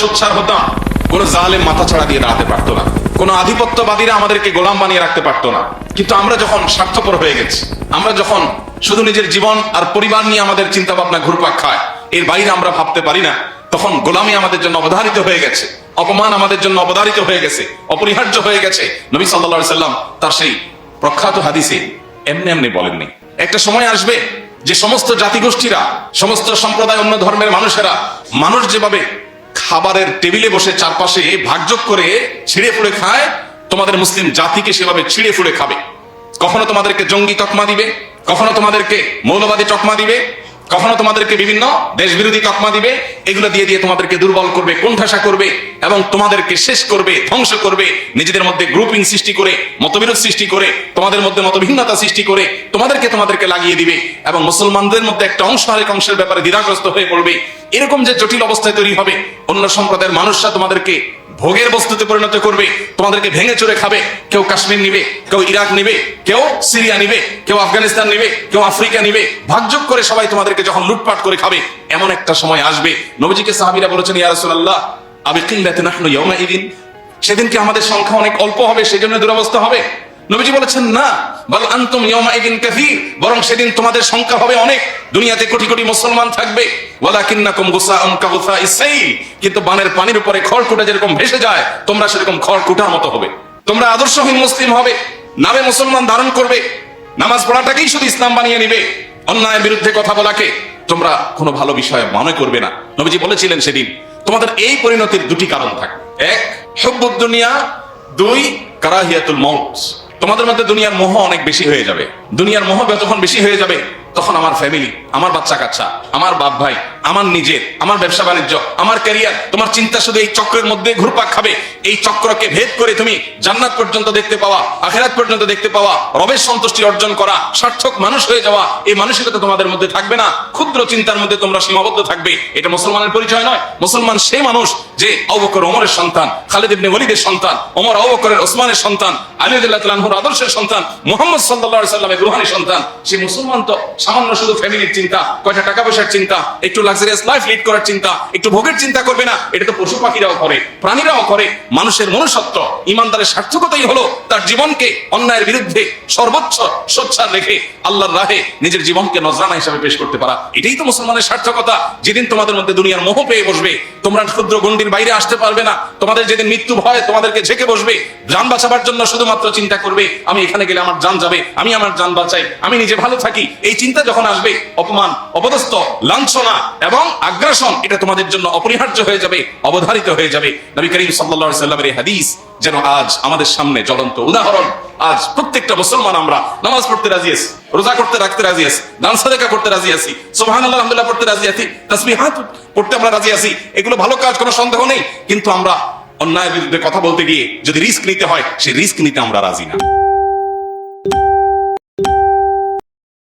সোচ্চার হতাম, কোন জালেম মাথা ছাড়া দিয়ে দাঁড়াতে পারতো না, কোন আধিপত্যবাদীরা আমাদেরকে গোলাম বানিয়ে রাখতে পারতো না। কিন্তু আমরা যখন স্বার্থপর হয়ে গেছি, আমরা যখন শুধু নিজের জীবন আর পরিবার নিয়ে আমাদের চিন্তা ভাবনা ঘুরপাক খায়, এর বাইরে আমরা ভাবতে পারি না, তখন গোলামি আমাদের জন্য অবধারিত হয়ে গেছে, অপমান আমাদের জন্য অবধারিত হয়ে গেছে, অপরিহার্য হয়ে গেছে। নবী সাল্লাল্লাহু আলাইহি সাল্লাম তার সেই প্রখ্যাত হাদিসে এমনি এমনি বলেননি। একটা সময় আসবে যে সমস্ত জাতিগোষ্ঠীরা, সমস্ত সম্প্রদায়, অন্য ধর্মের মানুষেরা, মানুষ যেভাবে খাবারের টেবিলে বসে চারপাশে ভাগযোগ করে ছিঁড়ে ফুড়ে খায়, তোমাদের মুসলিম জাতিকে সেভাবে ছিঁড়ে ফুড়ে খাবে। কখনো তোমাদেরকে জঙ্গি তকমা দিবে, কখনো তোমাদেরকে মৌলবাদী তকমা দিবে, কখনো তোমাদেরকে বিভিন্ন দেশ বিরোধী তকমা দিবে। এগুলো দিয়ে দিয়ে তোমাদেরকে দুর্বল করবে, কোণঠাসা করবে এবং তোমাদেরকে শেষ করবে, ধ্বংস করবে। নিজেদের মধ্যে গ্রুপিং সৃষ্টি করে, মতবিরোধ সৃষ্টি করে, তোমাদের মধ্যে মতভিন্নতা সৃষ্টি করে তোমাদেরকে লাগিয়ে দিবে এবং মুসলমানদের মধ্যে একটা অংশ আরেক অংশের ব্যাপারে দ্বিধাগ্রস্ত হয়ে পড়বে। এরকম যে জটিল অবস্থায় তৈরি হবে, অন্য সম্প্রদায়ের মানুষরা তোমাদেরকে ভোগের বস্তুতে পরিণত করবে, তোমাদেরকে ভেঙে চুরে খাবে। কেউ কাশ্মীর নিবে, কেউ ইরাক নিবে, কেউ সিরিয়া নিবে, কেউ আফগানিস্তান নিবে, কেউ আফ্রিকা নিবে। ভাগযোগ করে সবাই তোমাদেরকে যখন লুটপাট করে খাবে, এমন একটা সময় আসবে। নবীজিকে সাহাবীরা বলেছেন, ইয়া রাসূলুল্লাহ আবি কিল্লাতিন নাহনু ইয়াউমাইদিন, সেদিনকে আমাদের সংখ্যা অনেক অল্প হবে, সেজন্য দুরবস্থা হবে। নবীজি বলেছেন, না, বল আনতুম ইয়াউমাইদিন কাসীর, বরং সেদিন তোমাদের সংখ্যা হবে অনেক। দুনিয়াতে কোটি কোটি মুসলমান থাকবে, ওয়ালাকিন্নাকুম গুসাউন কাগুসাইস সাইল, কিন্তু বানের পানির উপরে খড়কুটা যেরকম ভেসে যায়, তোমরা সেরকম খড়কুটার মতো হবে। তোমরা আদর্শহীন মুসলিম হবে, নামে মুসলমান ধারণ করবে, নামাজ পড়াটাকেই শুধু ইসলাম বানিয়ে নিবে, অন্যায়ের বিরুদ্ধে কথা বলাকে তোমরা কোনো ভালো বিষয় মনে করবে না। নবীজি বলেছিলেন, সেদিন তোমাদের এই পরিণতির দুটি কারণ থাকে। এক, হুব্বুদ দুনিয়া, দুই, কারাহিয়াতুল মাউত। তোমাদের মধ্যে দুনিয়ার মোহ অনেক বেশি হয়ে যাবে। দুনিয়ার মোহ যখন বেশি হয়ে যাবে, তখন আমার ফ্যামিলি, আমার বাচ্চা কাচ্চা, আমার বাপ ভাই, আমার নিজের, আমার ব্যবসা বাণিজ্য, আমার ক্যারিয়ার, তোমার চিন্তা শুধু এই চক্রের মধ্যে ঘুরপাক খাবে। এই চক্রকে ভেদ করে তুমি জান্নাত পর্যন্ত দেখতে পাওয়া, আখিরাত পর্যন্ত দেখতে পাওয়া, রবের সন্তুষ্টি অর্জন করা, সার্থক মানুষ হয়ে যাওয়া, এই মানসিকতা তোমাদের মধ্যে থাকবে না। ক্ষুদ্র চিন্তার মধ্যে তোমরা সীমাবদ্ধ থাকবে। এটা মুসলমানের পরিচয় নয়। মুসলমান সেই মানুষ যে আবু বকর ওমরের সন্তান, খালিদ ইবনে ওয়ালিদের সন্তান, ওমর আবু বকরের, ওসমানের সন্তান, আলী রাদিয়াল্লাহু তাআলা আনহুর আদর্শের সন্তান, মুহাম্মদ সাল্লাল্লাহু আলাইহি সাল্লামের রূহানি সন্তান। সেই মুসলমান তো সামান্য শুধু ফ্যামিলির চিন্তা, কয়টা টাকা পয়সার চিন্তা, একটু লাক্সারিয়াস লাইফ লিড করার চিন্তা, একটু ভোগের চিন্তা করবে না। এটা তো পশু পাখিরাও করে, প্রাণীরাও করে। মানুষের মনুষ্যত্ব, ইমানদারের সার্থকতাই হলো তার জীবনকে অন্যায়ের বিরুদ্ধে সর্বোচ্চ সোচ্চার রেখে আল্লাহর রাহে নিজের জীবনকে নজরানা হিসেবে পেশ করতে পারা। এটাই তো মুসলমানের সার্থকতা। যেদিন তোমাদের মধ্যে দুনিয়ার মোহ পেয়ে বসবে, তোমরা ক্ষুদ্র গণ্ডির বাইরে আসতে পারবে না। তোমাদের যেদিন মৃত্যু ভয় তোমাদেরকে ঝেঁকে বসবে, জান বাঁচাবার জন্য শুধুমাত্র চিন্তা করবে, আমি এখানে গেলে আমার জান যাবে, আমি আমার জান বাঁচাই, আমি নিজে ভালো থাকি। এই চিন্তা যখন আসবে, অপমান, অপদস্থ, লাঞ্ছনা এবং আগ্রাসন, এটা তোমাদের জন্য অপরিহার্য হয়ে যাবে, অবধারিত হয়ে যাবে। নবী করিম সাল্লাল্লাহু আলাইহি সাল্লামের এই হাদিস যেন আজ আমাদের সামনে জ্বলন্ত উদাহরণ। আজ প্রত্যেকটা মুসলমান আমরা নামাজ পড়তে রাজি আছি, রোজা করতে রাখতে রাজি আছি, দান সাদাকা করতে রাজি আছি, সুবহানাল্লাহ আলহামদুলিল্লাহ পড়তে রাজি আছি, তাসবিহাত পড়তে আমরা রাজি আছি। এগুলো ভালো কাজ, কোনো সন্দেহ নেই। কিন্তু আমরা অন্যায়ের বিরুদ্ধে কথা বলতে গিয়ে যদি রিস্ক নিতে হয়, সেই রিস্ক নিতে আমরা রাজি না।